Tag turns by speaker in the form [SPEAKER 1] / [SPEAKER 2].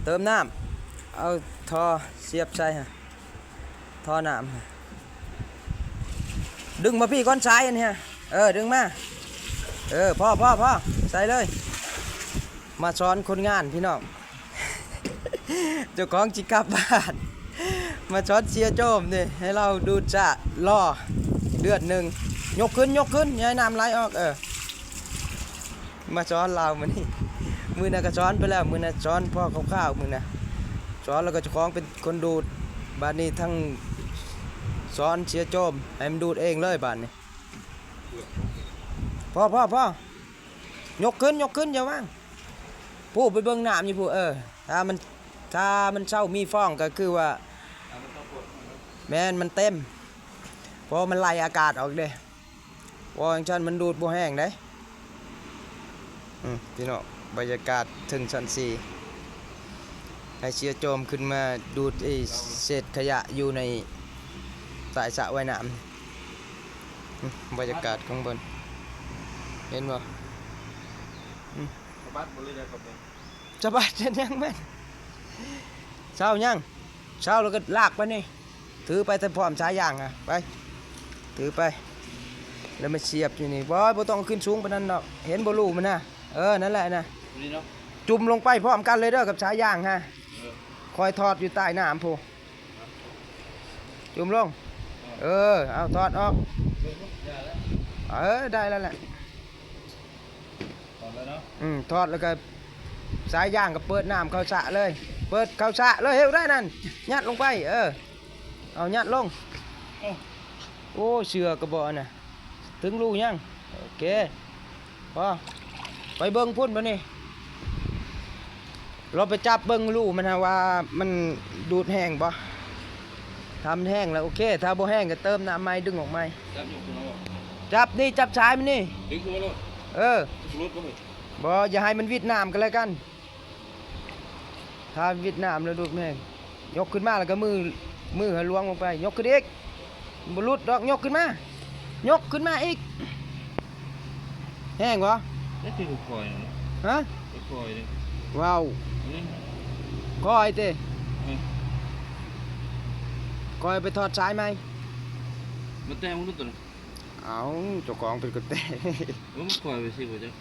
[SPEAKER 1] เติมน้ำเอาท่อเสียบใส่ฮะท่อน้ำดึงมาพี่ก้อนซ้ายอันนี้ฮะดึงมาพ่อใส่เลยมาสอนคนงานพี่น้องเจ้าของจิกลับบ้านมาสอนเสียโจมนี่ให้เราดูจะล่อเดือดหนึ่งยกขึ้นอย่าให้น้ำไหลออกมาสอนเรามันนี่มือน่ะก็สอนไปแล้วมือน่ะสอนพ่อข้าวๆมือน่ะสอนแล้วก็เจ้าของเป็นคนดูดบานนี้ทั้งสอนเสียโจมให้มันดูดเองเลยบานนี้พ่อยกขึ้นอย่าว่างผู้ไปเบิ่งน้ำอยู่ผู้ถ้ามันเศร้ามีฟองก็คือว่าแม่นมันเต็มเพราะมันไล่อากาศออกเด้เพราะอย่างเช่นมันดูดบ่แห้งได้พี่น้องบรรยากาศถึงชั้น4ให้เชื้อโจมขึ้นมาดูดเศษขยะอยู่ในใต้สระว่ายน้ำบรรยากาศข้างบนเห็นบ่จะบาดยังแม่เช้ายังเช้าแล้วก็ลากไปนี่ถือไปแต่พร้อมสายยางไปถือไปแล้วมาเสียบอยู่นี่บ่ต้องขึ้นสูงปานนั้นดอกเห็นบ่รู้มันนะนั่นแหละนะจุ่มลงไปพร้อมกันเลยเด้อกับสายยางคอยทอดอยู่ใต้น้ำพูจุ่มลงเอาทอดออกได้แล้วแหละทอดแล้วก็สายยางก็เปิดน้ำเข้าสระเลยเปิดเข้าสระเลยเฮ้ยได้นั่นยัดลงไปเอายัดลงโอ้เสือกระบอกน่ะถึงรูยังโอเคพอไปเบิ้งพุ่นมานี่เราไปจับเบิ้งรูมันนะว่ามันดูดแห้งบ่ทำแห้งแล้วโอเคถ้าบ่แห้งก็เติมน้ำไม้ดึงออกไม้จับนี่จับชายมันนี่บ่อย่าให้มันวิดน้ำกันเลยกันถ้าวิดน้ำแล้วดูดแห้งยกขึ้นมาแล้วก็มือล้วงลงไปยกขึ้นอีกบรุษดอกยกขึ้นมาอีกแห้งวะ
[SPEAKER 2] นี่คือคอย
[SPEAKER 1] ฮะ
[SPEAKER 2] คอยเลย
[SPEAKER 1] ว้าวคอยเต้คอยไปทอดสายไหม
[SPEAKER 2] มันแต่มึงรู้ตัวนะ
[SPEAKER 1] เอาเจ้าของเป็นคนเต้
[SPEAKER 2] มันคอยไปสิบ่จ๊ะ